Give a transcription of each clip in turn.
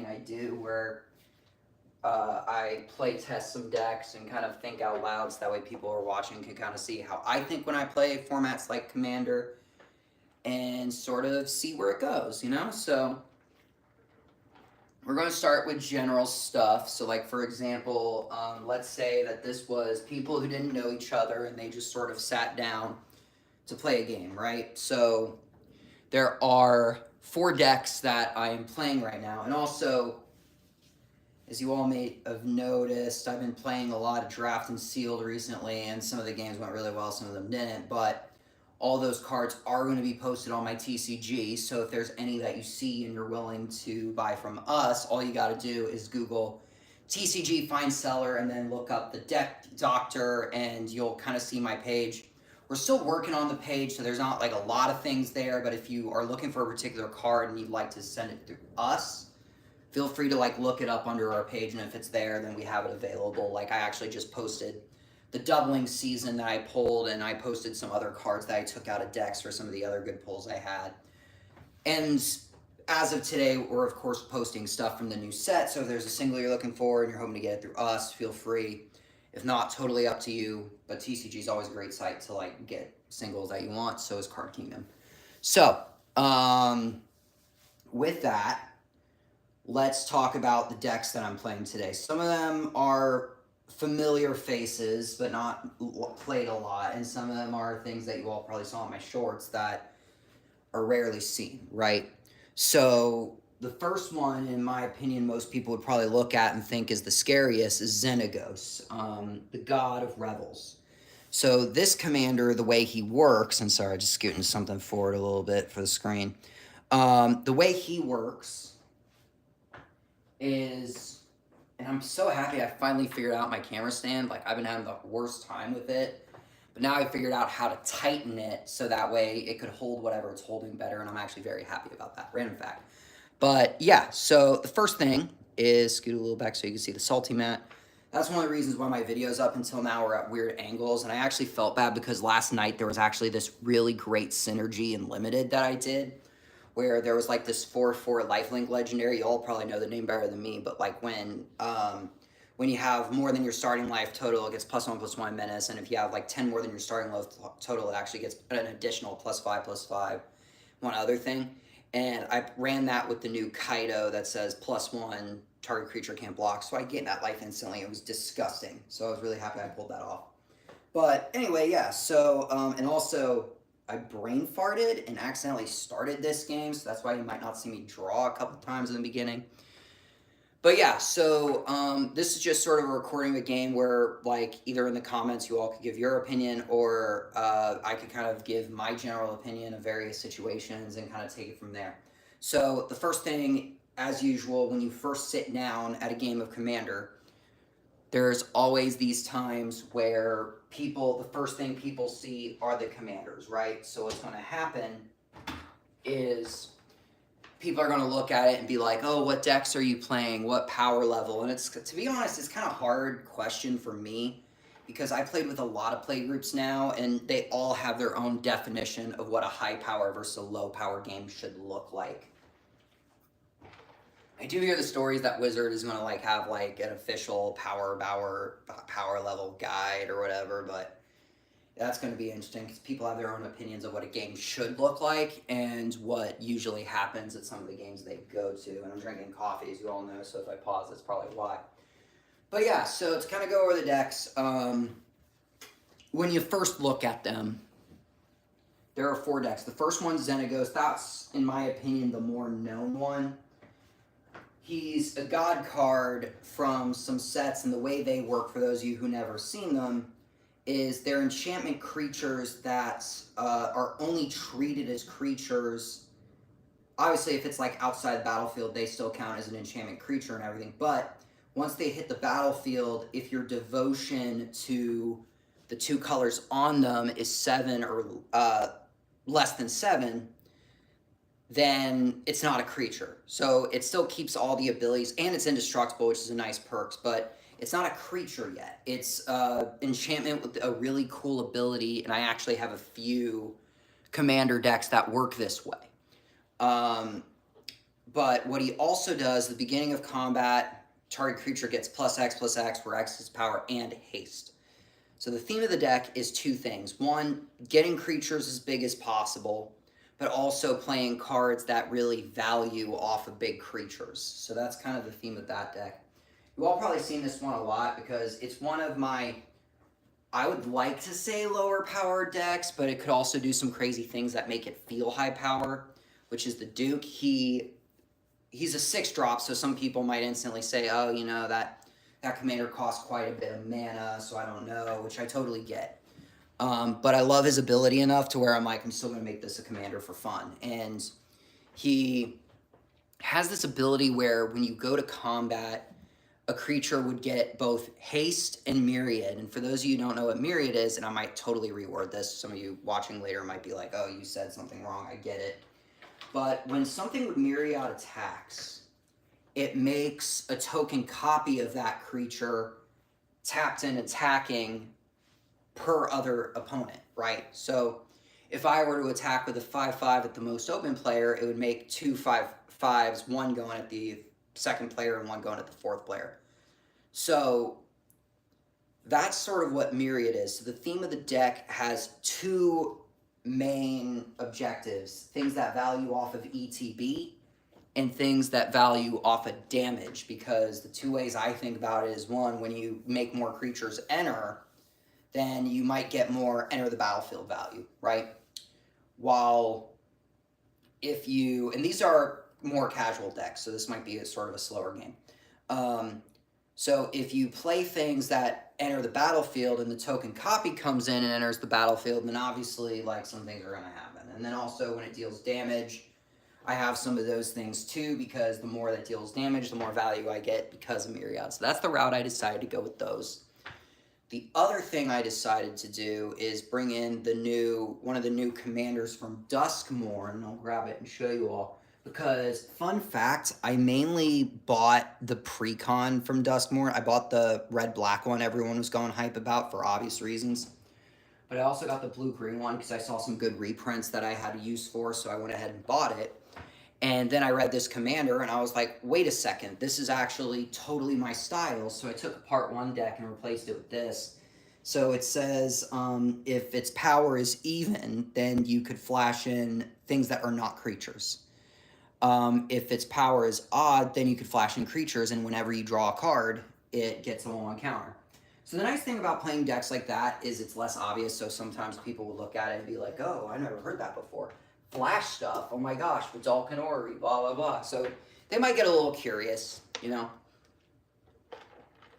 I do where I play test some decks and kind of think out loud, so that way people who are watching can kind of see how I think when I play formats like Commander and sort of see where it goes, you know? So we're going to start with general stuff. So, like, for example, let's say that this was people who didn't know each other and they just sort of sat down to play a game, right? So there are 4 decks that I am playing right now. And also, as you all may have noticed, I've been playing a lot of Draft and Sealed recently, and some of the games went really well, some of them didn't. But all those cards are going to be posted on my TCG, so if there's any that you see and you're willing to buy from us, all you got to do is Google TCG Find Seller and then look up the Deck Doctor, and you'll kind of see my page. We're still working on the page, so there's not like a lot of things there, but if you are looking for a particular card and you'd like to send it through us, feel free to like look it up under our page, and if it's there, then we have it available. Like, I actually just posted the doubling season that I pulled, and I posted some other cards that I took out of decks for some of the other good pulls I had. And as of today, we're of course posting stuff from the new set, so if there's a single you're looking for and you're hoping to get it through us, feel free. If not, totally up to you, but TCG is always a great site to like get singles that you want, so is Card Kingdom. So, with that, let's talk about the decks that I'm playing today. Some of them are familiar faces, but not played a lot, and some of them are things that you all probably saw in my shorts that are rarely seen, right? So the first one, in my opinion, most people would probably look at and think is the scariest, is Xenagos, the god of revels. So this commander, the way he works, and sorry, just scooting something forward a little bit for the screen. The way he works is, and I'm so happy I finally figured out my camera stand. Like, I've been having the worst time with it, but now I figured out how to tighten it so that way it could hold whatever it's holding better, and I'm actually very happy about that. Random fact. But yeah, so the first thing is scoot a little back so you can see the salty mat. That's one of the reasons why my videos up until now are at weird angles, and I actually felt bad because last night there was actually this really great synergy in Limited that I did, where there was like this 4/4 lifelink legendary. You all probably know the name better than me, but like when you have more than your starting life total, it gets +1/+1 menace, and if you have like 10 more than your starting life total, it actually gets an additional +5/+5, one other thing. And I ran that with the new Kaido that says +1, target creature can't block, so I gained that life instantly. It was disgusting, so I was really happy I pulled that off. But anyway, yeah, so, and also, I brain farted and accidentally started this game, so that's why you might not see me draw a couple times in the beginning. But yeah, so this is just sort of a recording of a game where, like, either in the comments you all could give your opinion, or I could kind of give my general opinion of various situations and kind of take it from there. So the first thing, as usual, when you first sit down at a game of Commander, there's always these times where the first thing people see are the commanders, right? So what's going to happen is people are going to look at it and be like, oh, what decks are you playing? What power level? And it's, to be honest, it's kind of a hard question for me because I played with a lot of play groups now, and they all have their own definition of what a high power versus a low power game should look like. I do hear the stories that Wizard is going to like have like an official power level guide or whatever, but that's going to be interesting because people have their own opinions of what a game should look like and what usually happens at some of the games they go to. And I'm drinking coffee, as you all know, so if I pause, that's probably why. But yeah, so to kind of go over the decks, when you first look at them, there are 4 decks. The first one's Xenagos. That's, in my opinion, the more known one. He's a god card from some sets, and the way they work, for those of you who never seen them, is they're enchantment creatures that are only treated as creatures. Obviously, if it's like outside the battlefield, they still count as an enchantment creature and everything, but once they hit the battlefield, if your devotion to the 2 colors on them is 7 or less than 7, then it's not a creature. So it still keeps all the abilities, and it's indestructible, which is a nice perk, but it's not a creature yet. It's enchantment with a really cool ability, and I actually have a few commander decks that work this way. But what he also does, the beginning of combat, target creature gets +X/+X, where X is power and haste. So the theme of the deck is two things. One, getting creatures as big as possible, but also playing cards that really value off of big creatures. So that's kind of the theme of that deck. You've all probably seen this one a lot because it's one of my, I would like to say lower power decks, but it could also do some crazy things that make it feel high power, which is the Duke. He's a 6-drop, so some people might instantly say, oh, you know, that commander costs quite a bit of mana, so I don't know, which I totally get. But I love his ability enough to where I'm like, I'm still going to make this a commander for fun. And he has this ability where when you go to combat, a creature would get both haste and myriad. And for those of you who don't know what myriad is, and I might totally reword this, some of you watching later might be like, oh, you said something wrong, I get it. But when something with myriad attacks, it makes a token copy of that creature tapped and attacking per other opponent, right? So if I were to attack with a 5/5 at the most open player, it would make 2 5/5s, one going at the second player and one going at the fourth player. So that's sort of what myriad is. So the theme of the deck has two main objectives: things that value off of ETB and things that value off of damage, because the two ways I think about it is, one, when you make more creatures enter, then you might get more enter the battlefield value, right? While if you, and these are more casual decks, so this might be a sort of a slower game. So if you play things that enter the battlefield and the token copy comes in and enters the battlefield, then obviously like some things are going to happen. And then also when it deals damage, I have some of those things too, because the more that deals damage, the more value I get because of myriad. So that's the route I decided to go with those. The other thing I decided to do is bring in one of the new commanders from Duskmourn, and I'll grab it and show you all. Because, fun fact, I mainly bought the Precon from Duskmourn. I bought the red-black one everyone was going hype about for obvious reasons. But I also got the blue-green one because I saw some good reprints that I had use for, so I went ahead and bought it. And then I read this commander, and I was like, wait a second, this is actually totally my style. So I took apart one deck and replaced it with this. So it says, if its power is even, then you could flash in things that are not creatures. If its power is odd, then you could flash in creatures, and whenever you draw a card, it gets a 1/1 counter. So the nice thing about playing decks like that is it's less obvious, so sometimes people will look at it and be like, oh, I never heard that before. Flash stuff, oh my gosh, Vedalken Orrery, blah, blah, blah. So they might get a little curious, you know?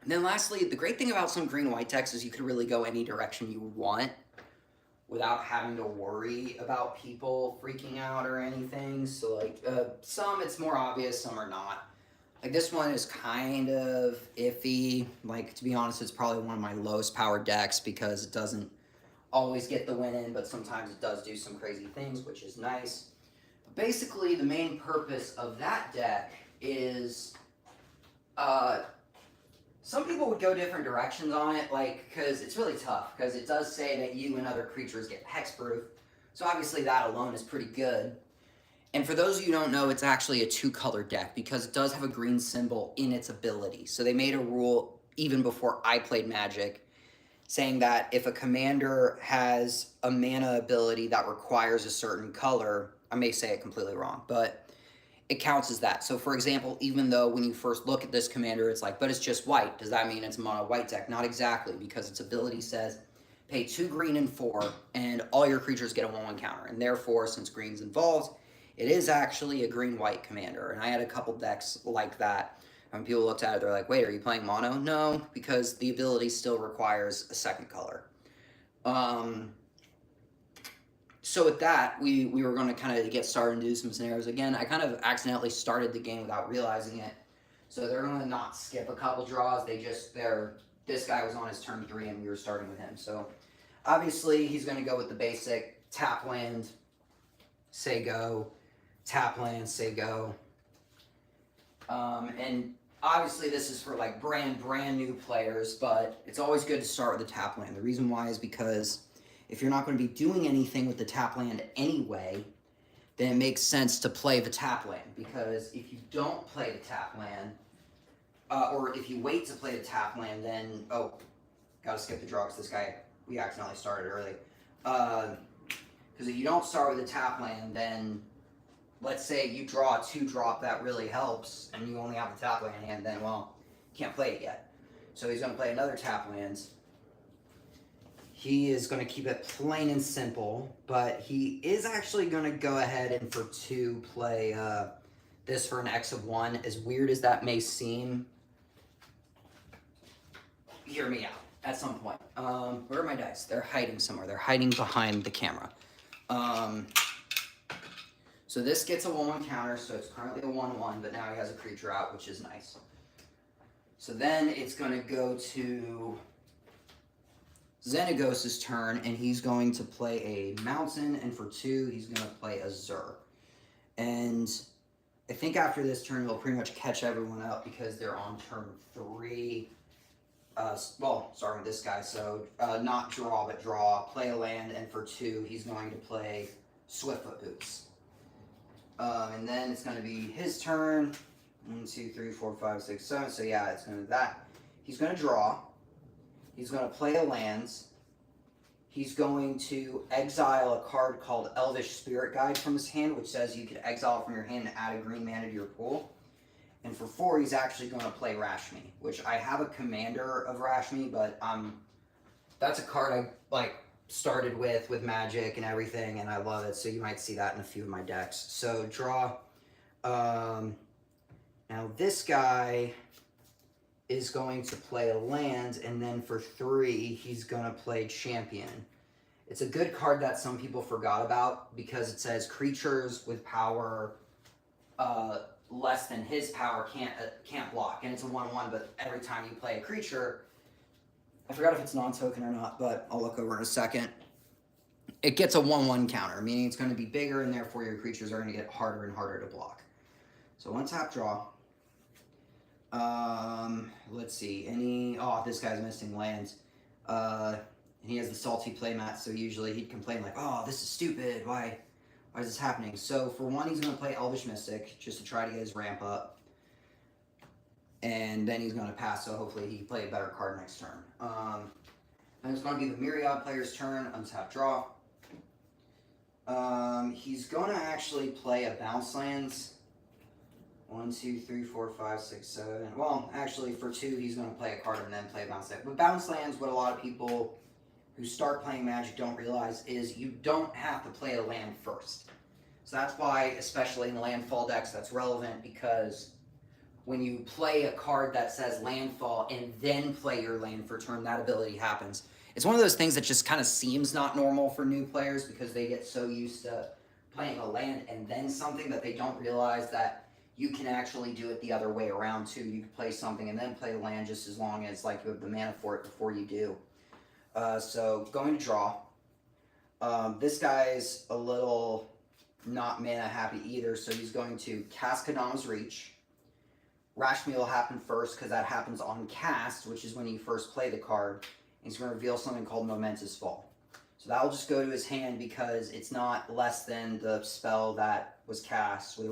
And then lastly, the great thing about some green-white decks is you can really go any direction you want without having to worry about people freaking out or anything. So like some it's more obvious, some are not. Like this one is kind of iffy. Like, to be honest, it's probably one of my lowest powered decks because it doesn't always get the win in, but sometimes it does do some crazy things, which is nice. But basically, the main purpose of that deck is some people would go different directions on it, like, because it's really tough, because it does say that you and other creatures get hexproof, so obviously that alone is pretty good. And for those of you who don't know, it's actually a 2-color deck, because it does have a green symbol in its ability. So they made a rule, even before I played Magic, saying that if a commander has a mana ability that requires a certain color, I may say it completely wrong, but it counts as that. So for example, even though when you first look at this commander, it's like, but it's just white. Does that mean it's a mono white deck? Not exactly, because its ability says pay 2 green and 4, and all your creatures get a 1/1 counter. And therefore, since green's involved, it is actually a green-white commander. And I had a couple decks like that. When people looked at it, they're like, wait, are you playing mono? No, because the ability still requires a second color. So with that, we were going to kind of get started and do some scenarios. Again, I kind of accidentally started the game without realizing it. So they're going to not skip a couple draws. This guy was on his turn 3 and we were starting with him. So obviously he's going to go with the basic tap land, say go, tap land, say go. And obviously this is for like brand new players, but it's always good to start with the tap land. The reason why is because if you're not going to be doing anything with the tap land anyway, then it makes sense to play the tap land, because if you don't play the tap land, or if you wait to play the tap land, then, oh, gotta skip the draw because this guy, we accidentally started early. Because if you don't start with a tap land, then let's say you draw a 2-drop that really helps, and you only have the tap land in hand, then, well, you can't play it yet. So he's going to play another tap land. He is going to keep it plain and simple, but he is actually going to go ahead and for 2 play this for an X of 1. As weird as that may seem, hear me out at some point. Where are my dice? They're hiding somewhere. They're hiding behind the camera. So this gets a 1/1 counter, so it's currently a 1/1, but now he has a creature out, which is nice. So then it's going to go to Xenagos' turn, and he's going to play a mountain, and for 2, he's going to play a Zur. And I think after this turn, he'll pretty much catch everyone up because they're on turn 3. Well, starting with this guy, so not draw, but draw, play a land, and for 2, he's going to play Swiftfoot Boots. And then it's going to be his turn. 1, 2, 3, 4, 5, 6, 7. So yeah, it's going to that. He's going to draw. He's going to play a lands. He's going to exile a card called Elvish Spirit Guide from his hand, which says you could exile from your hand and add a green mana to your pool. And for 4, he's actually going to play Rashmi, which I have a commander of Rashmi, but that's a card I started with Magic and everything, and I love it. So you might see that in a few of my decks. So draw. Now this guy is going to play a land, and then for 3, he's going to play Champion. It's a good card that some people forgot about because it says creatures with power less than his power can't block, and it's a 1/1. But every time you play a creature, I forgot if it's non-token or not, but I'll look over in a second. It gets a 1/1 counter, meaning it's going to be bigger, and therefore your creatures are going to get harder and harder to block. So 1 tap draw. Let's see. This guy's missing lands. He has the salty playmat, so usually he'd complain like, "Oh, this is stupid. Why is this happening?" So for 1, he's going to play Elvish Mystic just to try to get his ramp up. And then he's going to pass, so hopefully he can play a better card next turn. Then it's going to be the Myriad player's turn. Untap draw. He's going to actually play a Bounce Lands. 1, 2, 3, 4, 5, 6, 7. Well, actually, for 2, he's going to play a card and then play a Bounce Land. But Bounce Lands, what a lot of people who start playing Magic don't realize is you don't have to play a land first. So that's why, especially in landfall decks, that's relevant, because when you play a card that says landfall and then play your land for turn, that ability happens. It's one of those things that just kind of seems not normal for new players because they get so used to playing a land and then something that they don't realize that you can actually do it the other way around too. You can play something and then play a land just as long as you have the mana for it before you do. So going to draw. This guy's a little not mana happy either, so he's going to cast Kadama's Reach. Rashmi will happen first because that happens on cast, which is when you first play the card. He's going to reveal something called Momentous Fall. So that will just go to his hand because it's not less than the spell that was cast with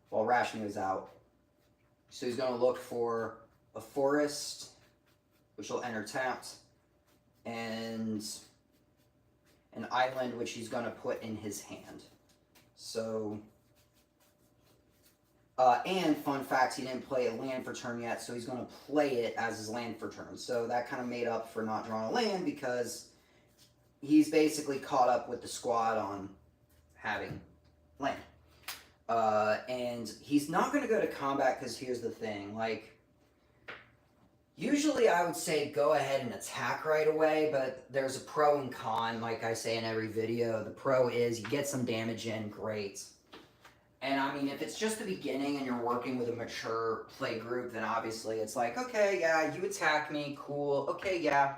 while Rashmi was out. So he's going to look for a forest, which will enter tapped, and an island, which he's going to put in his hand. So, and fun fact, he didn't play a land for turn yet, so he's going to play it as his land for turn. So that kind of made up for not drawing a land because he's basically caught up with the squad on having land. And he's not going to go to combat because here's the thing, usually I would say go ahead and attack right away, but there's a pro and con, like I say in every video. The pro is you get some damage in, great. And I mean, if it's just the beginning and you're working with a mature play group, then obviously it's like, okay, yeah, you attack me, cool, okay, yeah.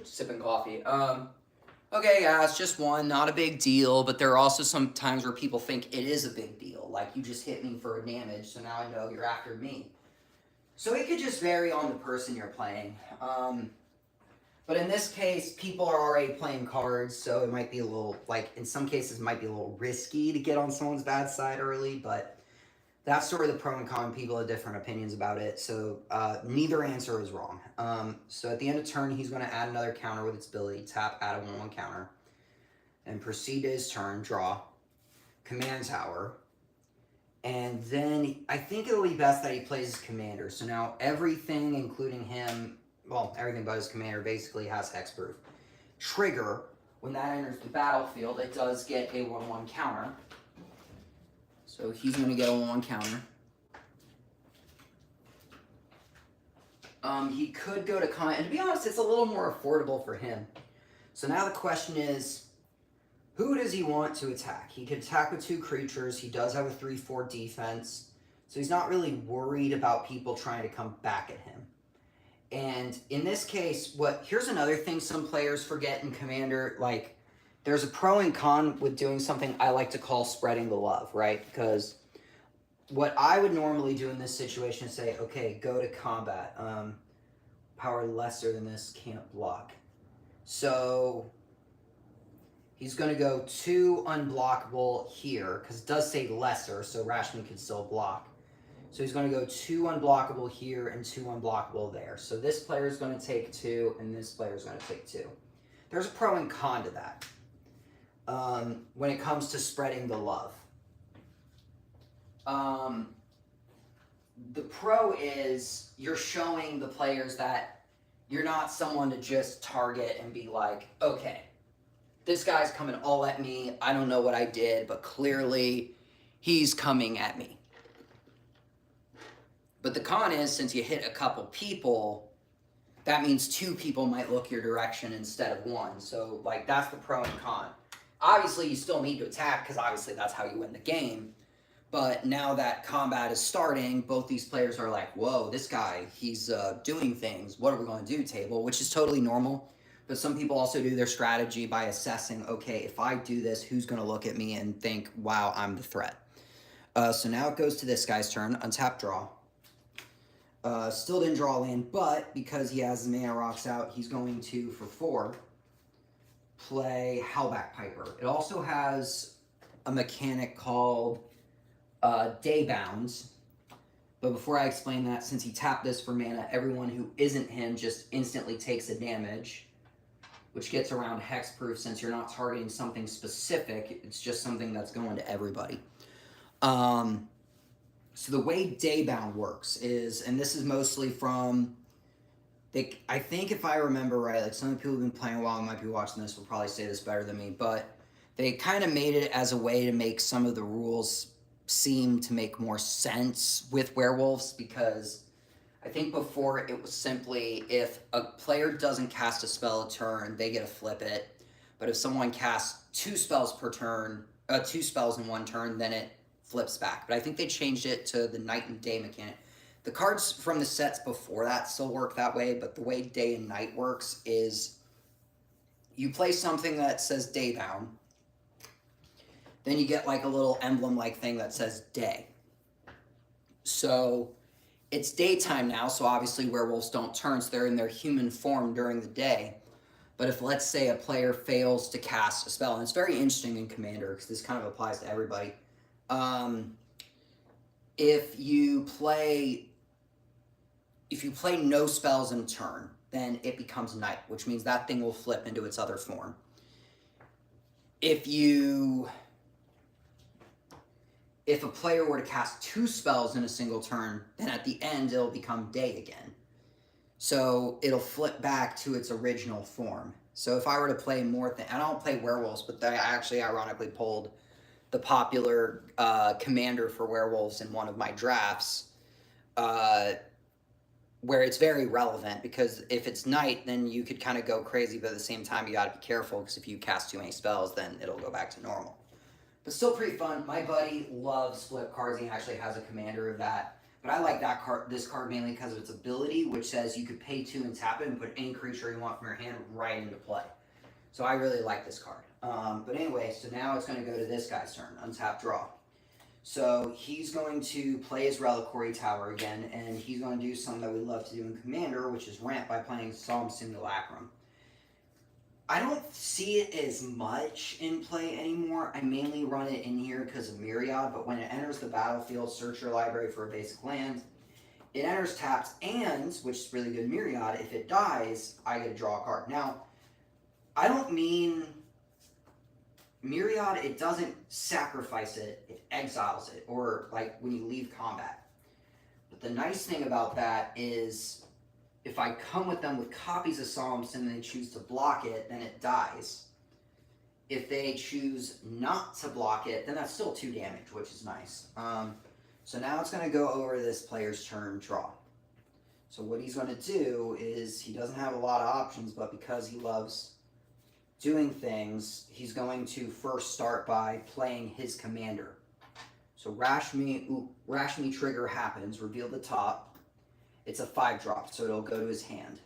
Sipping coffee. Okay, yeah, it's just 1, not a big deal, but there are also some times where people think it is a big deal. Like, you just hit me for a damage, so now I know you're after me. So it could just vary on the person you're playing. But in this case, people are already playing cards, so it might be a little, like, in some cases, it might be a little risky to get on someone's bad side early, but that's sort of the pro and con. People have different opinions about it, so neither answer is wrong. So at the end of turn, he's going to add another counter with its ability, tap, add a 1/1 counter, and proceed to his turn, draw, command tower, and then I think it'll be best that he plays his commander. So now everything, including him, well, everything but his commander basically has hexproof. Trigger, when that enters the battlefield, it does get a 1/1 counter. So he's going to get a 1/1 counter. He could go to con, and to be honest, it's a little more affordable for him. So now the question is, who does he want to attack? He could attack with 2 creatures. He does have a 3/4 defense. So he's not really worried about people trying to come back at him. And in this case, here's another thing some players forget in Commander. Like, there's a pro and con with doing something I like to call spreading the love, right? Because what I would normally do in this situation is say, okay, go to combat. Power lesser than this, can't block. So he's going to go 2 unblockable here, because it does say lesser, so Rashmi can still block. So he's going to go 2 unblockable here and 2 unblockable there. So this player is going to take 2, and this player is going to take 2. There's a pro and con to that when it comes to spreading the love. The pro is you're showing the players that you're not someone to just target and be like, okay, this guy's coming all at me. I don't know what I did, but clearly he's coming at me. But the con is, since you hit a couple people, that means 2 people might look your direction instead of 1. So, like, that's the pro and con. Obviously, you still need to attack, because obviously that's how you win the game. But now that combat is starting, both these players are like, whoa, this guy, he's doing things. What are we going to do, table? Which is totally normal. But some people also do their strategy by assessing, okay, if I do this, who's going to look at me and think, wow, I'm the threat? So now it goes to this guy's turn. Untap, draw. Still didn't draw a land, but because he has the mana rocks out, he's going to, for 4, play Howlback Piper. It also has a mechanic called Daybounds. But before I explain that, since he tapped this for mana, everyone who isn't him just instantly takes a damage, which gets around hexproof since you're not targeting something specific. It's just something that's going to everybody. So the way Daybound works is, and this is mostly from, I think if I remember right, like some of the people who've been playing a while and might be watching this will probably say this better than me, but they kind of made it as a way to make some of the rules seem to make more sense with werewolves, because I think before it was simply if a player doesn't cast a spell a turn, they get to flip it. But if someone casts 2 spells per turn, 2 spells in 1 turn, then it flips back. But I think they changed it to the night and day mechanic. The cards from the sets before that still work that way, but the way day and night works is you play something that says Daybound, then you get like a little emblem-like thing that says day. So it's daytime now, so obviously werewolves don't turn, so they're in their human form during the day. But if, let's say, a player fails to cast a spell, and it's very interesting in Commander, because this kind of applies to everybody. If you play no spells in a turn, then it becomes night, which means that thing will flip into its other form. If a player were to cast 2 spells in a single turn, then at the end it'll become day again. So it'll flip back to its original form. So if I were to play more, I don't play werewolves, but I actually ironically pulled the popular commander for werewolves in one of my drafts, where it's very relevant, because if it's night, then you could kind of go crazy, but at the same time you got to be careful, because if you cast too many spells, then it'll go back to normal. But still pretty fun. My buddy loves flip cards. He actually has a commander of that. But I like this card mainly because of its ability, which says you could pay 2 and tap it and put any creature you want from your hand right into play. So I really like this card. But anyway, so now it's going to go to this guy's turn. Untap, draw. So he's going to play his Reliquary Tower again, and he's going to do something that we love to do in Commander, which is ramp by playing Solemn Simulacrum. I don't see it as much in play anymore. I mainly run it in here because of Myriad, but when it enters the battlefield, search your library for a basic land. It enters tapped, and, which is really good Myriad, if it dies, I get to draw a card. Now, I don't mean Myriad, it doesn't sacrifice it, it exiles it, or like when you leave combat. But the nice thing about that is if I come with them with copies of Solemn Sim and they choose to block it, then it dies. If they choose not to block it, then that's still 2 damage, which is nice. So now it's going to go over this player's turn draw. So what he's going to do is, he doesn't have a lot of options, but because he loves doing things, he's going to first start by playing his commander. So Rashmi trigger happens, reveal the top. It's a 5-drop, so it'll go to his hand.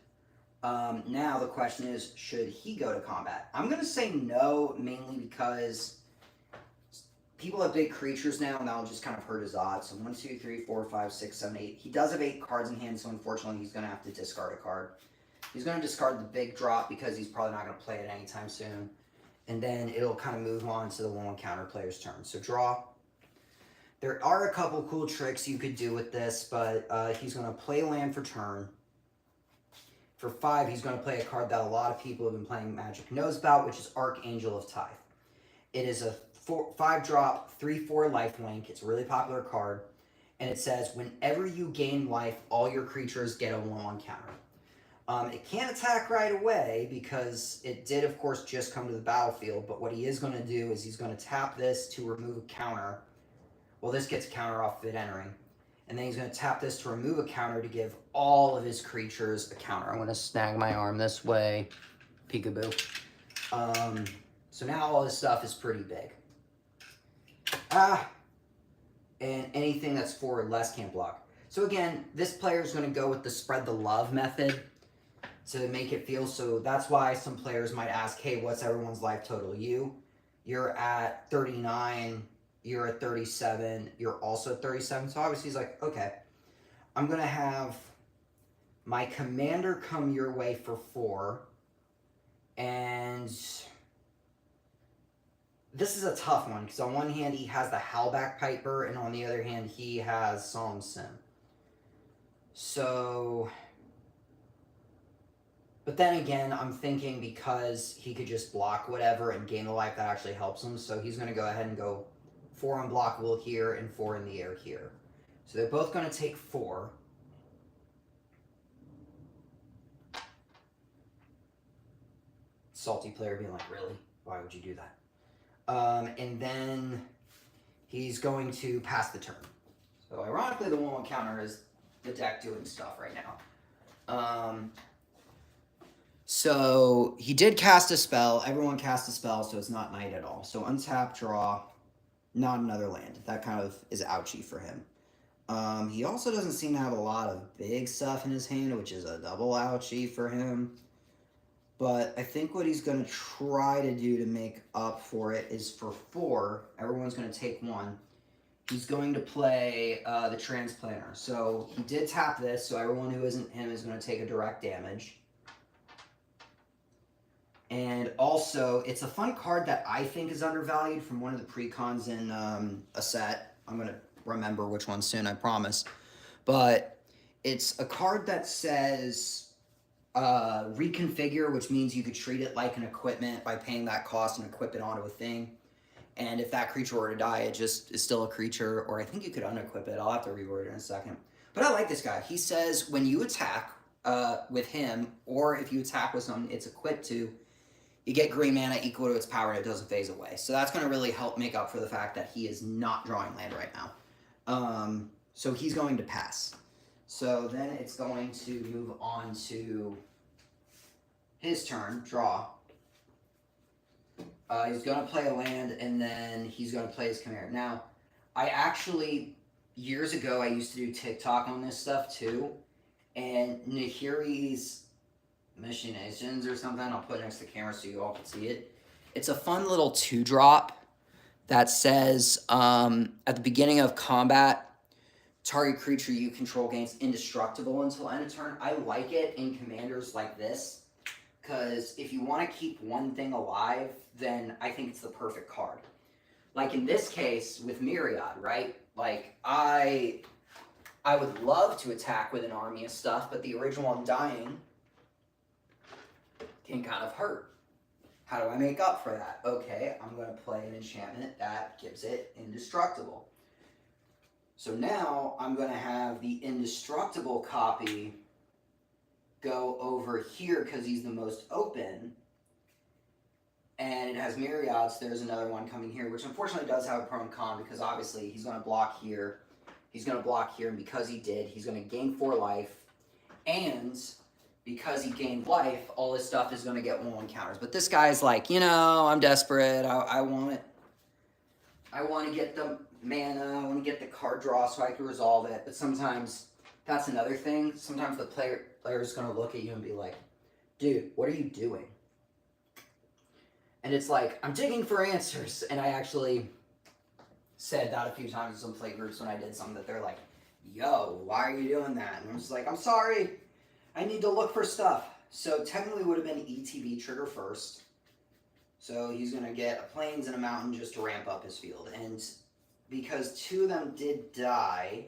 Now the question is, should he go to combat? I'm going to say no, mainly because people have big creatures now, and that'll just kind of hurt his odds. So 1, 2, 3, 4, 5, 6, 7, 8. He does have 8 cards in hand, so unfortunately he's going to have to discard a card. He's going to discard the big drop because he's probably not going to play it anytime soon. And then it'll kind of move on to the 1/1 counter player's turn. So draw. There are a couple cool tricks you could do with this, but he's going to play land for turn. For 5, he's going to play a card that a lot of people have been playing Magic knows about, which is Archangel of Tithe. It is a 5-drop, 3/4 lifelink. It's a really popular card. And it says, whenever you gain life, all your creatures get a 1/1 counter. It can't attack right away because it did, of course, just come to the battlefield. But what he is going to do is he's going to tap this to remove a counter. Well, this gets a counter off of it entering. And then he's going to tap this to remove a counter to give all of his creatures a counter. I'm going to snag my arm this way. Peekaboo. So now all this stuff is pretty big. And anything that's 4 or less can't block. So again, this player is going to go with the spread the love method to make it feel. So that's why some players might ask, hey, what's everyone's life total? You're at 39, you're at 37, you're also at 37. So obviously he's like, okay, I'm going to have my commander come your way for 4. And this is a tough one because on one hand he has the Howlback Piper, and on the other hand he has Solemn Sim. So, but then again, I'm thinking because he could just block whatever and gain the life, that actually helps him. So he's going to go ahead and go 4 unblockable here and 4 in the air here. So they're both going to take 4. Salty player being like, really? Why would you do that? And then he's going to pass the turn. So ironically, the 1/1 counter is the deck doing stuff right now. So he did cast a spell. Everyone cast a spell, so it's not night at all. So untap, draw, not another land. That kind of is ouchy for him. He also doesn't seem to have a lot of big stuff in his hand, which is a double ouchie for him. But I think what he's going to try to do to make up for it is for 4. Everyone's going to take 1. He's going to play the Transplanter. So he did tap this, so everyone who isn't him is going to take a direct damage. And also, it's a fun card that I think is undervalued from one of the precons in a set. I'm going to remember which one soon, I promise. But it's a card that says reconfigure, which means you could treat it like an equipment by paying that cost and equip it onto a thing. And if that creature were to die, it just is still a creature, or I think you could unequip it. I'll have to reword it in a second. But I like this guy. He says when you attack with him, or if you attack with something it's equipped to, you get green mana equal to its power and it doesn't phase away. So that's going to really help make up for the fact that he is not drawing land right now. So he's going to pass. So then it's going to move on to his turn, draw. He's going to play a land, and then he's going to play his Chimera. Now, I actually, years ago, I used to do TikTok on this stuff too. And Nahiri's Machinations or something, I'll put it next to the camera so you all can see it. It's a fun little 2-drop that says, at the beginning of combat, target creature you control gains indestructible until end of turn. I like it in commanders like this, Because if you want to keep one thing alive, then I think it's the perfect card. Like in this case with Myriad, right? Like I would love to attack with an army of stuff, but the original Undying can kind of hurt. How do I make up for that? Okay, I'm going to play an enchantment that gives it indestructible. So now I'm going to have the indestructible copy go over here because he's the most open. And it has Myriad, so there's another one coming here, which unfortunately does have a pro and con because obviously he's going to block here. He's going to block here, and because he did, he's going to gain 4 life. And because he gained life, all his stuff is going to get 1/1 counters. But this guy's like, you know, I'm desperate. I want it. I want to get the mana. I want to get the card draw so I can resolve it. But sometimes that's another thing. Sometimes the player's going to look at you and be like, dude, what are you doing? And it's like, I'm digging for answers. And I actually said that a few times in some play groups when I did something that they're like, yo, why are you doing that? And I'm just like, I'm sorry. I need to look for stuff. So technically it would have been ETB trigger first. So he's going to get a plains and a mountain just to ramp up his field. And because 2 of them did die,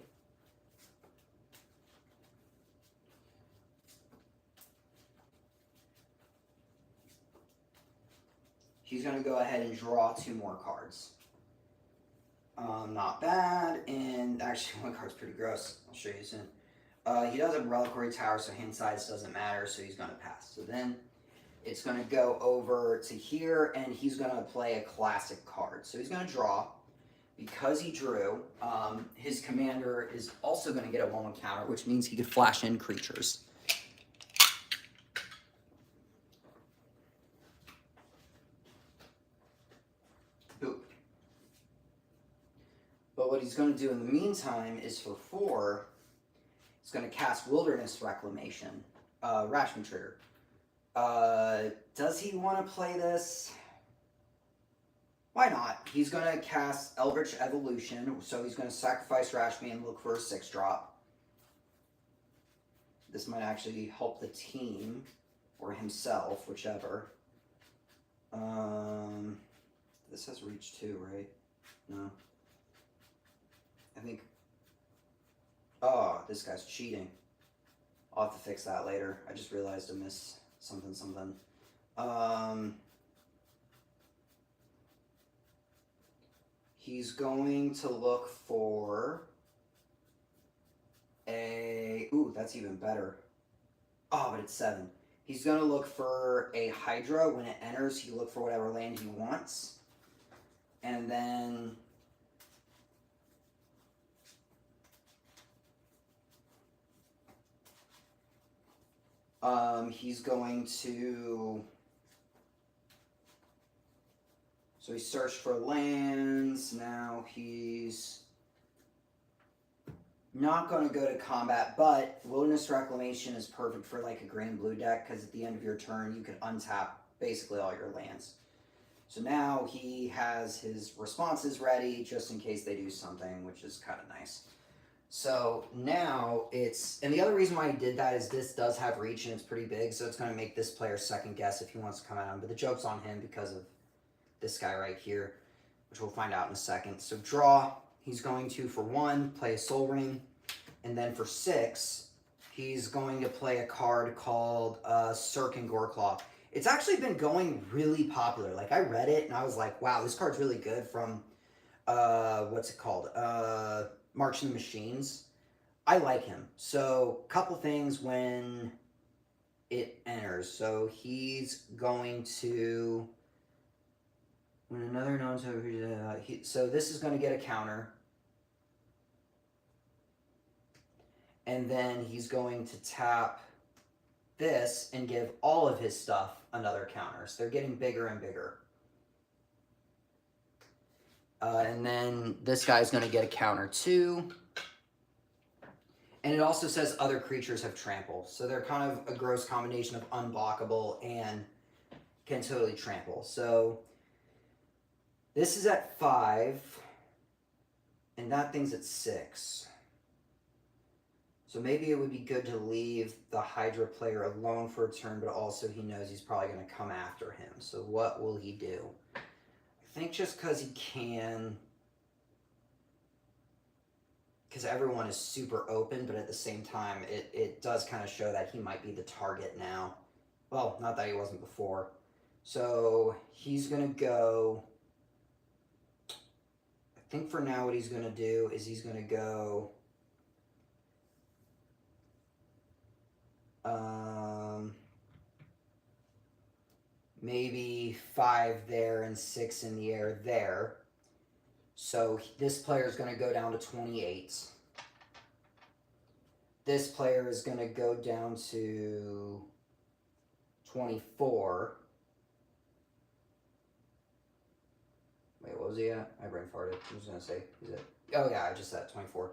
he's going to go ahead and draw 2 more cards. Not bad, and actually one card's pretty gross. I'll show you soon. He does have Reliquary Tower, so hand size doesn't matter, so he's going to pass. So then it's going to go over to here, and he's going to play a classic card. So he's going to draw. Because he drew, his commander is also going to get a 1/1 counter, which means he could flash in creatures. But what he's going to do in the meantime is for 4, he's going to cast Wilderness Reclamation, Rashmi trigger. Does he want to play this? Why not? He's going to cast Eldritch Evolution, so he's going to sacrifice Rashmi and look for a 6-drop. This might actually help the team, or himself, whichever. This has reach too, right? No. I think... Oh, this guy's cheating. I'll have to fix that later. I just realized I missed something. He's going to look for a... Ooh, that's even better. Oh, but it's 7. He's going to look for a Hydra. When it enters, he look for whatever land he wants. And then... he's going to... So he searched for lands. Now he's not going to go to combat, but Wilderness Reclamation is perfect for like a green and blue deck because at the end of your turn, you can untap basically all your lands. So now he has his responses ready just in case they do something, which is kind of nice. So now it's, and the other reason why he did that is this does have reach and it's pretty big, so it's going to make this player second guess if he wants to come at him, but the joke's on him because of this guy right here, which we'll find out in a second. So draw, he's going to, for 1, play a Soul Ring, and then for 6, he's going to play a card called Sirkin Goreclaw. It's actually been going really popular. Like, I read it, and I was like, wow, this card's really good from, what's it called? Marching the Machines. I like him. So, couple things when it enters. So, he's going to... When another non-token... so, this is going to get a counter. And then he's going to tap this and give all of his stuff another counter. So, they're getting bigger and bigger. And then this guy's going to get a counter too. And it also says other creatures have trample. So they're kind of a gross combination of unblockable and can totally trample. So this is at 5. And that thing's at 6. So maybe it would be good to leave the Hydra player alone for a turn, but also he knows he's probably going to come after him. So what will he do? I think just because he can, because everyone is super open, but at the same time, it does kind of show that he might be the target now. Well, not that he wasn't before. So he's going to go, I think for now what he's going to do is he's going to go maybe 5 there and 6 in the air there. So this player is going to go down to 28. This player is going to go down to 24. Wait, what was he at? I brain farted. I was going to say, is it? Oh yeah, I just said 24.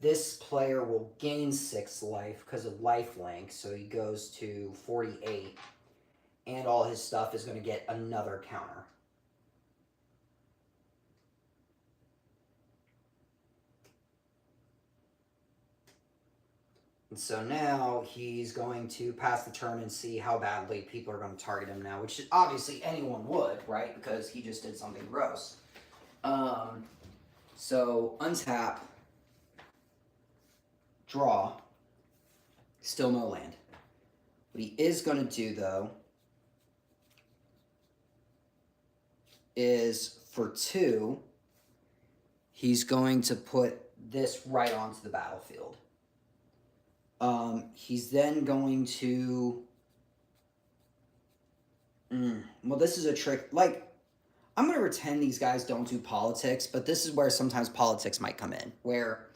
This player will gain 6 life because of life link, so he goes to 48. And all his stuff is going to get another counter. And so now he's going to pass the turn and see how badly people are going to target him now, which obviously anyone would, right? Because he just did something gross. So untap, draw, still no land. What he is going to do, though, is for 2, he's going to put this right onto the battlefield. He's then going to, well, this is a trick, like, I'm going to pretend these guys don't do politics, but this is where sometimes politics might come in, where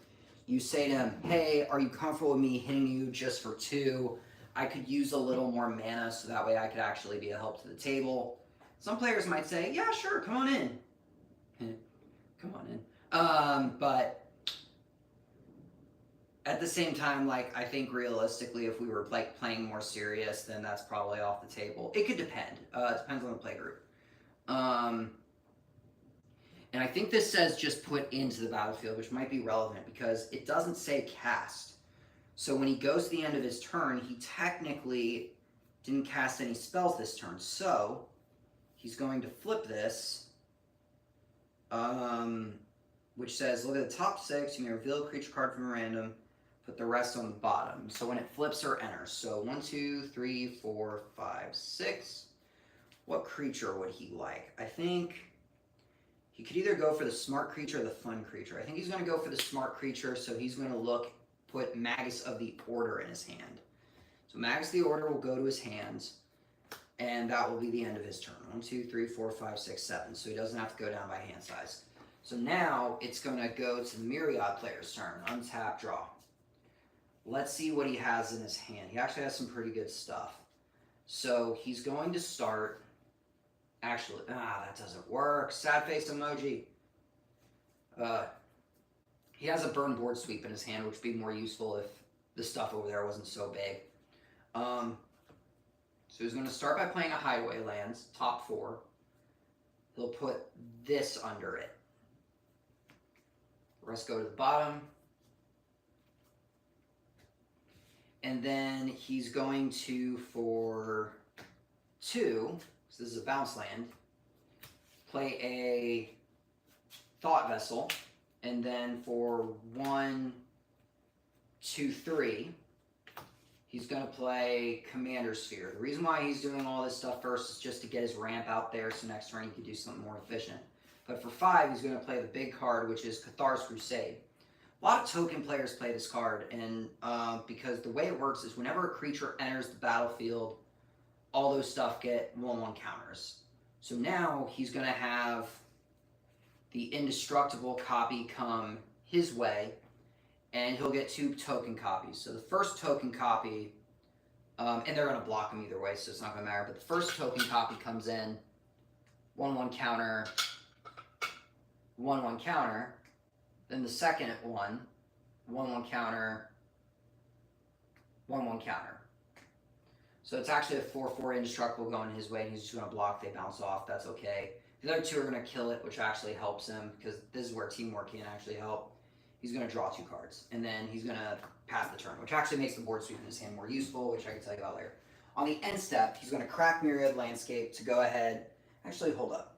you say to him, hey, are you comfortable with me hitting you just for 2? I could use a little more mana, so that way I could actually be a help to the table. Some players might say, yeah, sure, come on in. Come on in. But at the same time, like, I think realistically, if we were like playing more serious, then that's probably off the table. It could depend. It depends on the play group. And I think this says just put into the battlefield, which might be relevant because it doesn't say cast. So when he goes to the end of his turn, he technically didn't cast any spells this turn. So he's going to flip this, which says, look at the top 6, you may reveal a creature card from random, put the rest on the bottom. So when it flips or enters, so 1, 2, 3, 4, 5, 6. What creature would he like? I think he could either go for the smart creature or the fun creature. I think he's going to go for the smart creature, so he's going to put Magus of the Order in his hand. So Magus of the Order will go to his hands, and that will be the end of his turn. 1, 2, 3, 4, 5, 6, 7. So he doesn't have to go down by hand size. So now it's going to go to the Myriad player's turn. Untap, draw. Let's see what he has in his hand. He actually has some pretty good stuff. So he's going to start. Actually, that doesn't work. Sad face emoji. He has a burn board sweep in his hand, which would be more useful if the stuff over there wasn't so big. So he's going to start by playing a Hideaway Lands, top 4. He'll put this under it. The rest go to the bottom. And then he's going to, for 2, so this is a bounce land, play a Thought Vessel. And then for 1, 2, 3, he's going to play Commander Sphere. The reason why he's doing all this stuff first is just to get his ramp out there so next turn he can do something more efficient. But for 5, he's going to play the big card, which is Cathar's Crusade. A lot of token players play this card, and because the way it works is whenever a creature enters the battlefield, all those stuff get 1/1 counters. So now he's going to have the indestructible copy come his way, and he'll get 2 token copies. So the first token copy, and they're going to block him either way, so it's not going to matter, but the first token copy comes in, 1/1 counter, 1/1 counter. Then the second one, 1/1 counter, 1/1 counter. So it's actually a 4/4 indestructible going his way, and he's just going to block. They bounce off. That's okay. The other 2 are going to kill it, which actually helps him, because this is where teamwork can actually help. he's going to draw 2 cards. And then he's going to pass the turn, which actually makes the board sweep in his hand more useful, which I can tell you about later. On the end step, he's going to crack Myriad Landscape to go ahead. Actually, hold up.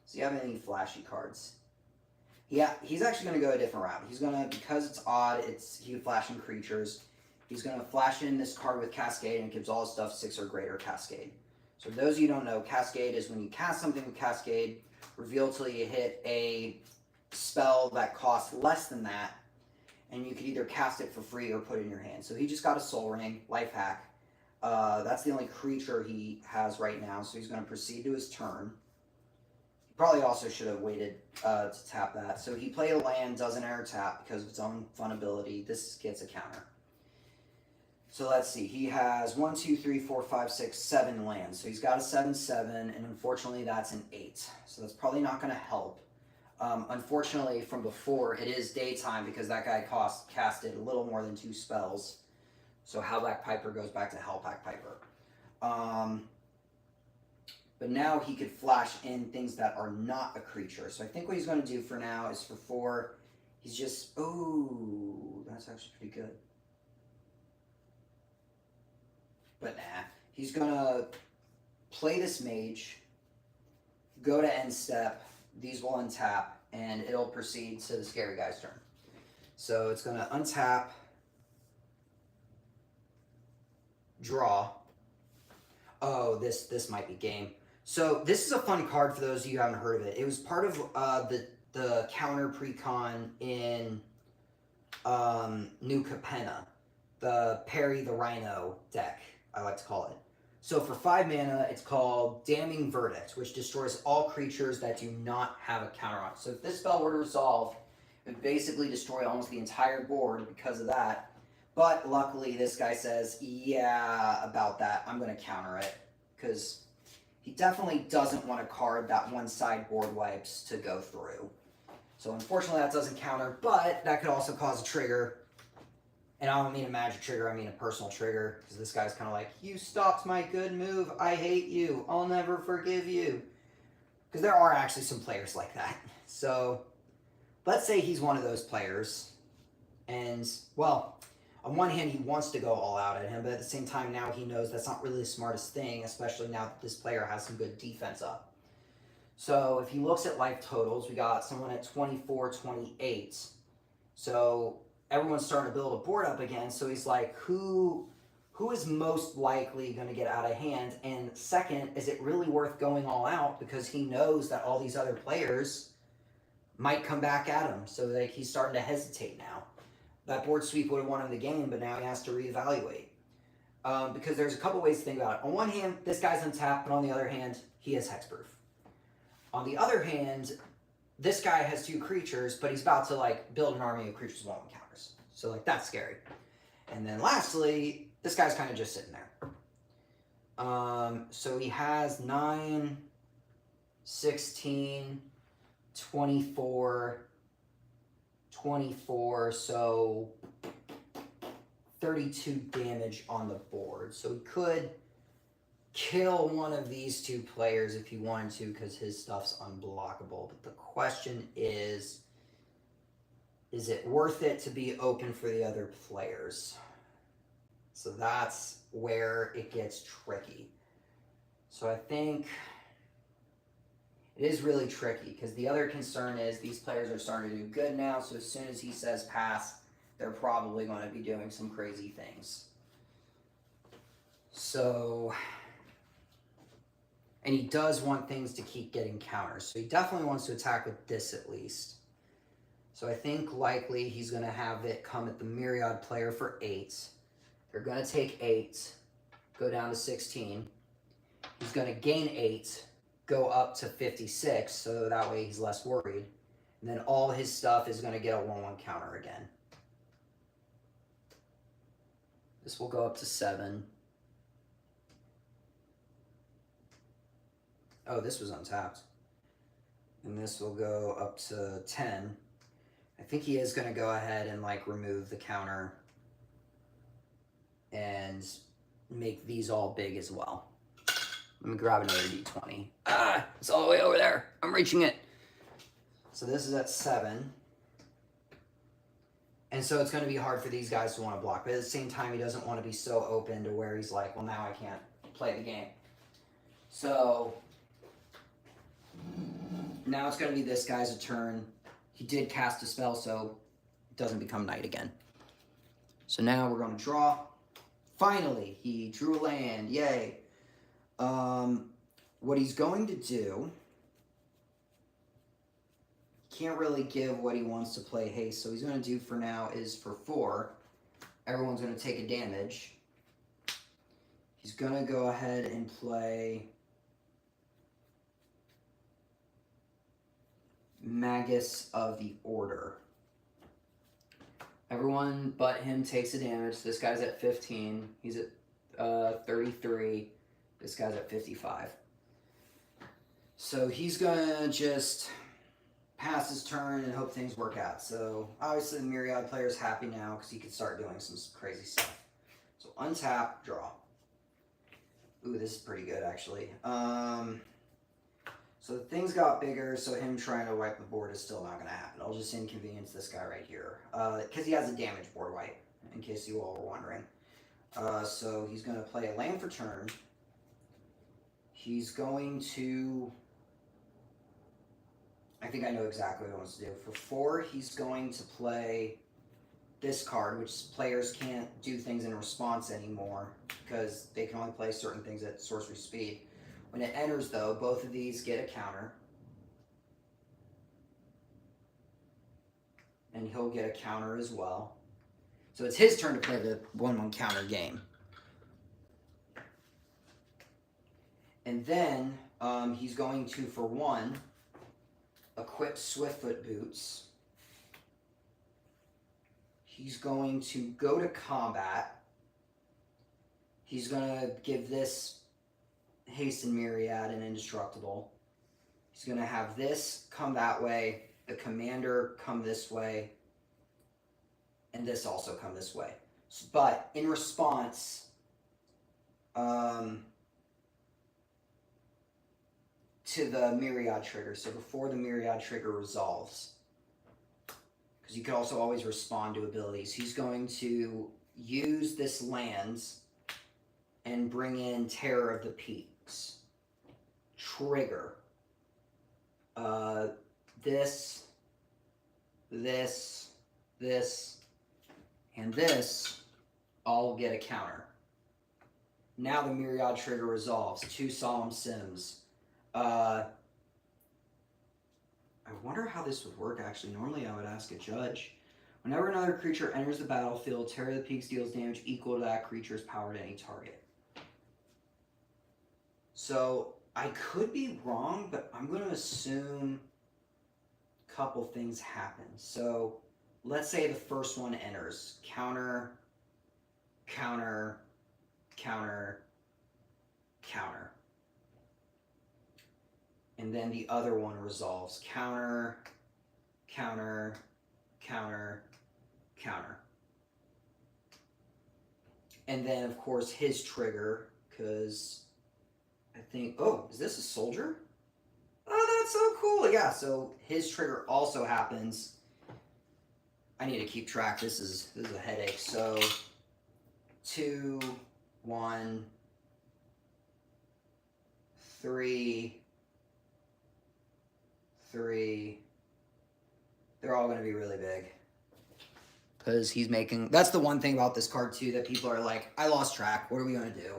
So you have any flashy cards? Yeah, he's actually going to go a different route. He's going to, because it's odd, he would flash in creatures. He's going to flash in this card with Cascade and gives all his stuff 6 or greater Cascade. So for those of you who don't know, Cascade is when you cast something with Cascade, reveal till you hit a spell that costs less than that, and you could either cast it for free or put it in your hand. So he just got a Soul Ring, life hack. That's the only creature he has right now, so he's going to proceed to his turn. He probably also should have waited to tap that. So he played a land, doesn't air tap because of its own fun ability. This gets a counter. So let's see. He has 1, 2, 3, 4, 5, 6, 7 lands. So he's got a 7/7, and unfortunately that's an 8. So that's probably not going to help. Unfortunately, from before, it is daytime because that guy casted a little more than 2 spells. So Howlback Piper goes back to Howlback Piper. But now he could flash in things that are not a creature. So I think what he's going to do for now is for 4, he's just... Ooh, that's actually pretty good. But nah, he's going to play this Mage, go to end step, these will untap, and it'll proceed to the scary guy's turn. So it's going to untap, draw. Oh, this might be game. So this is a fun card for those of you who haven't heard of it. It was part of the counter precon in New Capenna, the Perry the Rhino deck, I like to call it. So for 5 mana, it's called Damning Verdict, which destroys all creatures that do not have a counter on it. So if this spell were to resolve, it would basically destroy almost the entire board because of that. But luckily, this guy says, yeah, about that, I'm going to counter it. Because he definitely doesn't want a card that one side board wipes to go through. So unfortunately, that doesn't counter, but that could also cause a trigger. And I don't mean a magic trigger, I mean a personal trigger. Because this guy's kind of like, you stopped my good move, I hate you, I'll never forgive you. Because there are actually some players like that. So let's say he's one of those players. And, well, on one hand, he wants to go all out at him, but at the same time, now he knows that's not really the smartest thing, especially now that this player has some good defense up. So if he looks at life totals, we got someone at 24, 28. So everyone's starting to build a board up again, so he's like, who is most likely going to get out of hand? And second, is it really worth going all out? Because he knows that all these other players might come back at him. So like he's starting to hesitate now. That board sweep would have won him the game, but now he has to reevaluate. Because there's a couple ways to think about it. On one hand, this guy's untapped, but on the other hand, he is hexproof. On the other hand, this guy has 2 creatures, but he's about to like build an army of creatures with 1 counters. So like that's scary. And then lastly, this guy's kind of just sitting there. So he has 9, 16, 24, 24, so 32 damage on the board. So he could kill one of these 2 players if he wanted to because his stuff's unblockable. But the question is it worth it to be open for the other players? So that's where it gets tricky. So I think it is really tricky because the other concern is these players are starting to do good now. So as soon as he says pass, they're probably going to be doing some crazy things. So, and he does want things to keep getting counters. So he definitely wants to attack with this at least. So I think likely he's going to have it come at the Myriad player for 8. They're going to take 8, go down to 16. He's going to gain 8, go up to 56, so that way he's less worried. And then all his stuff is going to get a 1/1 counter again. This will go up to 7. Oh, this was untapped. And this will go up to 10. I think he is going to go ahead and like remove the counter and make these all big as well. Let me grab another d20. Ah, it's all the way over there. I'm reaching it. So this is at 7. And so it's going to be hard for these guys to want to block. But at the same time, he doesn't want to be so open to where he's like, well, now I can't play the game. So now it's going to be this guy's turn. He did cast a spell, so it doesn't become night again. So now we're going to draw. Finally, he drew a land. Yay. What he's going to do... Can't really give what he wants to play haste. So he's going to do for now is for 4. Everyone's going to take a damage. He's going to go ahead and play Magus of the Order. Everyone but him takes a damage. This guy's at 15. He's at 33. This guy's at 55. So he's going to just... pass his turn and hope things work out. So obviously the Myriad player's happy now because he can start doing some crazy stuff. So untap, draw. Ooh, this is pretty good actually. So things got bigger, so him trying to wipe the board is still not going to happen. I'll just inconvenience this guy right here. Because he has a damage board wipe, in case you all were wondering. So he's going to play a land for turn. He's going to... I think I know exactly what he wants to do. For 4, he's going to play this card, which players can't do things in response anymore because they can only play certain things at sorcery speed. When it enters, though, both of these get a counter. And he'll get a counter as well. So it's his turn to play the 1/1 counter game. And then he's going to, for 1... equip Swiftfoot Boots. He's going to go to combat. He's going to give this Hasten Myriad and Indestructible. He's going to have this come that way, the Commander come this way, and this also come this way. But in response, to the Myriad trigger, so before the Myriad trigger resolves, because you can also always respond to abilities, he's going to use this lands and bring in Terror of the Peaks. Trigger. This, and this all get a counter. Now the Myriad trigger resolves. 2 Solemn Sims. I wonder how this would work, actually. Normally I would ask a judge. Whenever another creature enters the battlefield, Terror of the Peaks deals damage equal to that creature's power to any target. So, I could be wrong, but I'm going to assume a couple things happen. So, let's say the first one enters. Counter, counter, counter, counter. And then the other one resolves. Counter, counter, counter, counter. And then, of course, his trigger, because I think... Oh, is this a soldier? Oh, that's so cool. Yeah, so his trigger also happens. I need to keep track. This is a headache. So, 2, 1, 3... 3. They're all going to be really big. Because he's making... That's the one thing about this card, too, that people are like, I lost track. What are we going to do?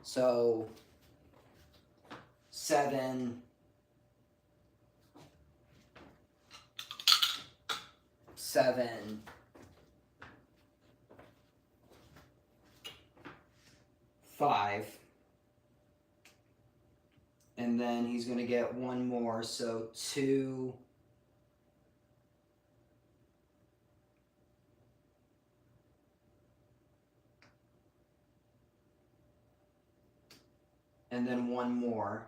So, 7... 7... 5... And then he's going to get one more, so 2... And then one more.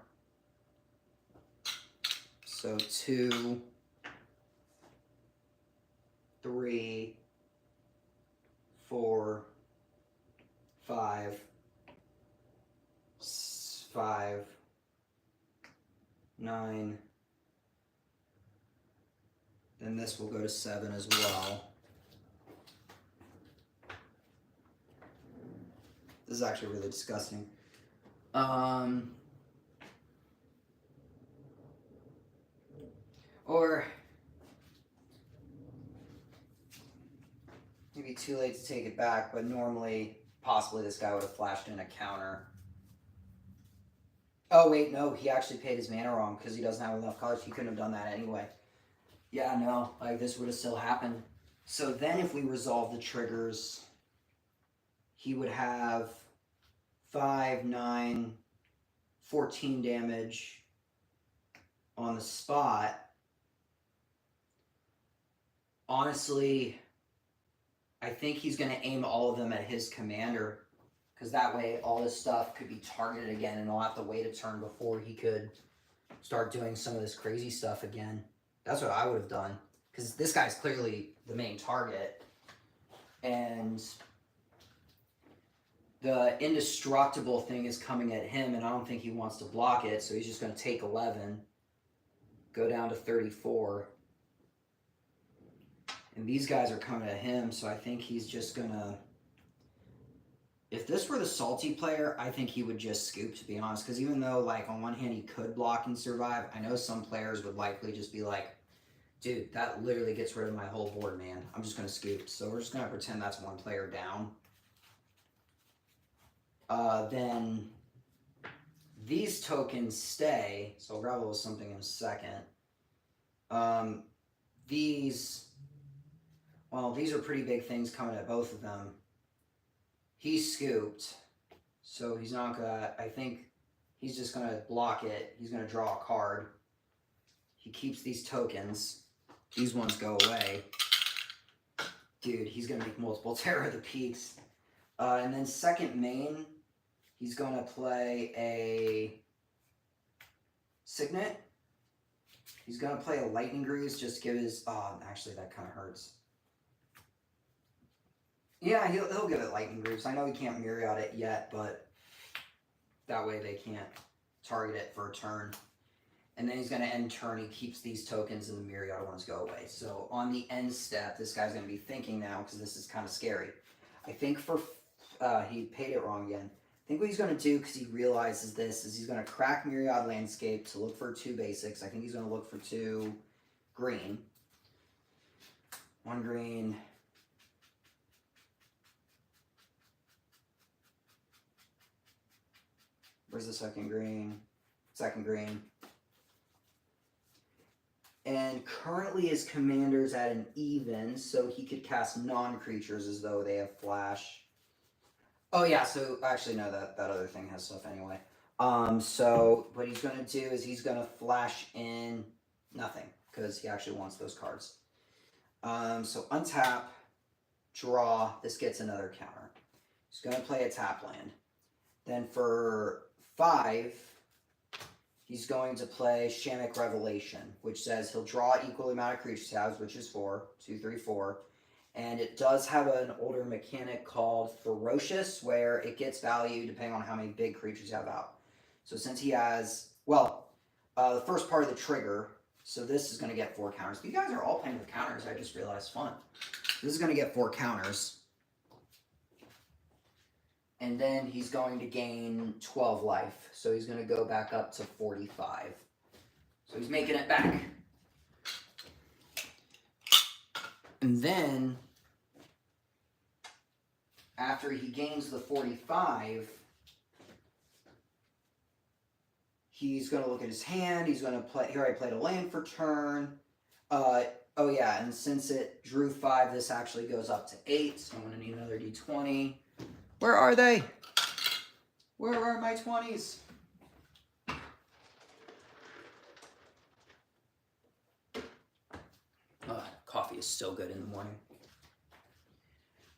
So 2, 3, 4, 5, 5, 9, Then this will go to 7 as well. This is actually really disgusting. Or maybe too late to take it back, but normally, possibly this guy would have flashed in a counter. Oh, wait, no, he actually paid his mana wrong because he doesn't have enough colors. He couldn't have done that anyway. Yeah, no, like this would have still happened. So then if we resolve the triggers, he would have 5, 9, 14 damage on the spot. Honestly, I think he's going to aim all of them at his commander, because that way all this stuff could be targeted again, and he'll have to wait a turn before he could start doing some of this crazy stuff again. That's what I would have done, because this guy's clearly the main target, and the indestructible thing is coming at him, and I don't think he wants to block it, so he's just going to take 11, go down to 34. And these guys are coming at him, so I think he's just going to... If this were the salty player, I think he would just scoop, to be honest. Because even though, like, on one hand he could block and survive, I know some players would likely just be like, dude, that literally gets rid of my whole board, man. I'm just going to scoop. So we're just going to pretend that's one player down. Then these tokens stay. So I'll grab a little something in a second. These... Well, these are pretty big things coming at both of them. He's scooped, so he's not gonna... I think he's just gonna block it. He's gonna draw a card. He keeps these tokens. These ones go away. Dude, he's gonna make multiple Terror of the Peaks. And then second main, he's gonna play a Signet. He's gonna play a Lightning Greaves, just give his... Oh, actually, that kind of hurts. Yeah, he'll give it Lightning Greaves. I know he can't Myriad it yet, but that way they can't target it for a turn. And then he's going to end turn. He keeps these tokens and the Myriad ones go away. So on the end step, this guy's going to be thinking now, because this is kind of scary. I think for... he paid it wrong again. I think what he's going to do, because he realizes this, is he's going to crack Myriad Landscape to look for 2 basics. I think he's going to look for 2 green. 1 green... Where's the second green? Second green. And currently his commander's at an even, so he could cast non-creatures as though they have flash. Oh yeah, so actually no, that other thing has stuff anyway. So what he's going to do is he's going to flash in nothing, because he actually wants those cards. So untap, draw, this gets another counter. He's going to play a tap land. Then for 5, he's going to play Shammic Revelation, which says he'll draw equal amount of creature tabs, which is 4, 2, 3, 4. And it does have an older mechanic called Ferocious, where it gets value depending on how many big creatures you have out. So since he has, well, the first part of the trigger, so this is going to get 4 counters. You guys are all playing with counters, I just realized. Fun. This is going to get 4 counters. And then he's going to gain 12 life. So he's going to go back up to 45. So he's making it back. And then, after he gains the 45, he's going to look at his hand. He's going to play... Here I played a land for turn. Oh yeah, and since it drew 5, this actually goes up to 8. So I'm going to need another d20. Where are they? Where are my 20s? Coffee is so good in the morning.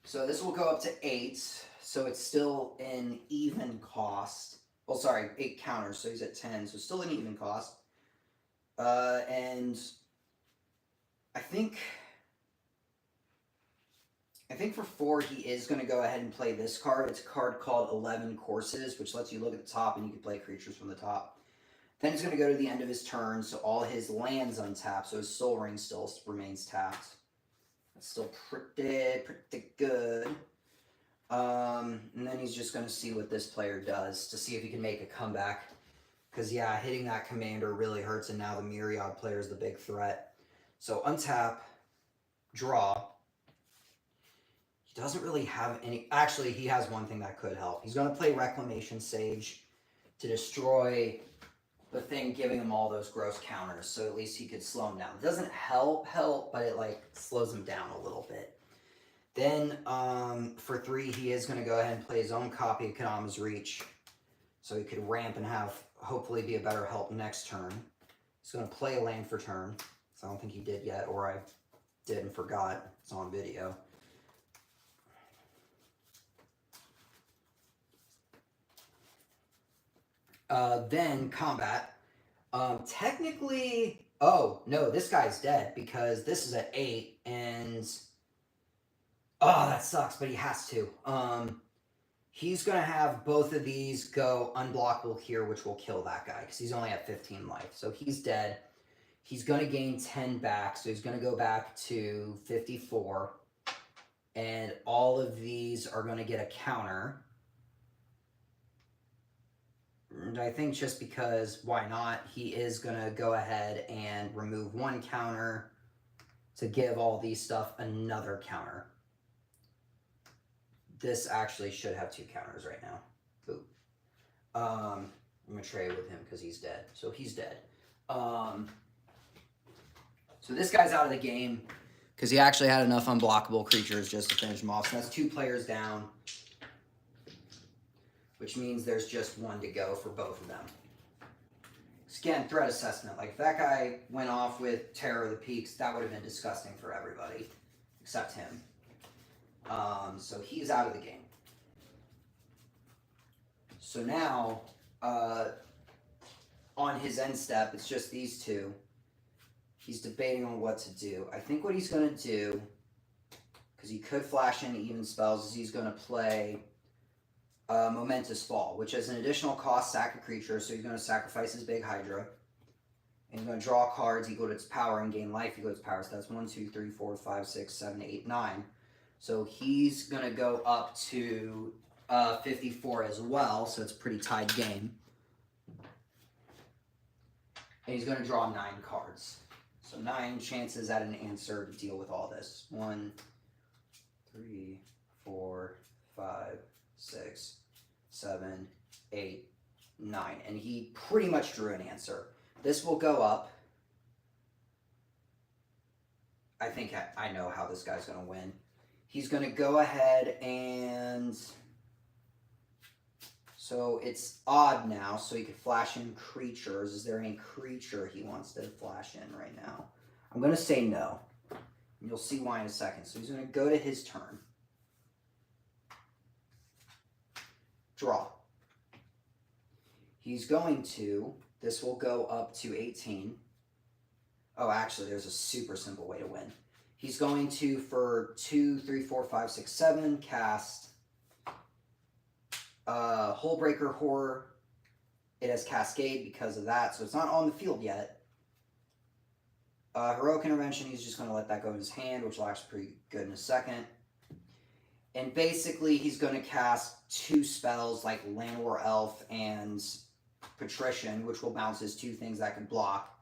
So this will go up to 8. So it's still an even cost. Well, sorry, 8 counters. So he's at 10. So still an even cost. And I think for 4, he is going to go ahead and play this card. It's a card called 11 Courses, which lets you look at the top and you can play creatures from the top. Then he's going to go to the end of his turn, so all his lands untap, so his Soul Ring still remains tapped. That's still pretty good. And then he's just going to see what this player does to see if he can make a comeback. Because, yeah, hitting that commander really hurts, and now the Myriad player is the big threat. So untap, draw. He doesn't really have any... Actually, he has one thing that could help. He's going to play Reclamation Sage to destroy the thing giving him all those gross counters, so at least he could slow him down. It doesn't help, but it, like, slows him down a little bit. Then, for 3, he is going to go ahead and play his own copy of Kadama's Reach, so he could ramp and have, hopefully, be a better help next turn. He's going to play a land for turn, so I don't think he did yet, or I did and forgot. It's on video. Then combat. Technically, oh no, this guy's dead because this is at 8, and oh, that sucks, but he has to. He's gonna have both of these go unblockable here, which will kill that guy because he's only at 15 life, so he's dead. He's gonna gain 10 back, so he's gonna go back to 54, and all of these are gonna get a counter. And I think just because, why not, he is going to go ahead and remove 1 counter to give all these stuff another counter. This actually should have 2 counters right now. Ooh. I'm going to trade with him because he's dead. So he's dead. So this guy's out of the game because he actually had enough unblockable creatures just to finish him off. So that's 2 players down, which means there's just 1 to go for both of them. Again, threat assessment. Like, if that guy went off with Terror of the Peaks, that would have been disgusting for everybody, except him. So he's out of the game. So now, on his end step, it's just these 2. He's debating on what to do. I think what he's going to do, because he could flash in even spells, is he's going to play... Momentous Fall, which is an additional cost sack a creature, so he's going to sacrifice his big Hydra. And he's going to draw cards equal to its power and gain life equal to its power. So that's 1, 2, 3, 4, 5, 6, 7, 8, 9. So he's going to go up to 54 as well, so it's a pretty tied game. And he's going to draw 9 cards. So 9 chances at an answer to deal with all this. 1, 3, 4, 5, 6, 7, 8, 9. And he pretty much drew an answer. This will go up. I think I know how this guy's going to win. He's going to go ahead and... So it's odd now, so he could flash in creatures. Is there any creature he wants to flash in right now? I'm going to say no. And you'll see why in a second. So he's going to go to his turn. Draw. He's going to, this will go up to 18. Oh, actually, there's a super simple way to win. He's going to, for 2, 3, 4, 5, 6, 7, cast Hullbreaker Horror. It has Cascade because of that, so it's not on the field yet. Heroic Intervention, he's just going to let that go in his hand, which will actually be pretty good in a second. And basically, he's going to cast 2 spells like Llanowar Elf and Patrician, which will bounce his 2 things that can block.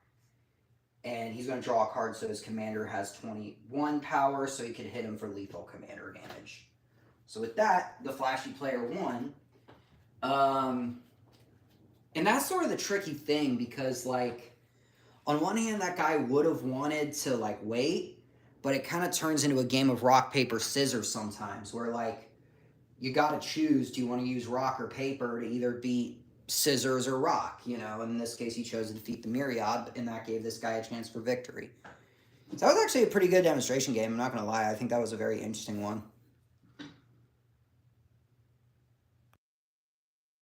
And he's going to draw a card so his commander has 21 power, so he can hit him for lethal commander damage. So with that, the flashy player won. And that's sort of the tricky thing because, like, on one hand, that guy would have wanted to, like, wait. But it kind of turns into a game of rock, paper, scissors sometimes where, like, you got to choose, do you want to use rock or paper to either beat scissors or rock, you know? In this case, he chose to defeat the Myriad, and that gave this guy a chance for victory. So that was actually a pretty good demonstration game. I'm not going to lie. I think that was a very interesting one.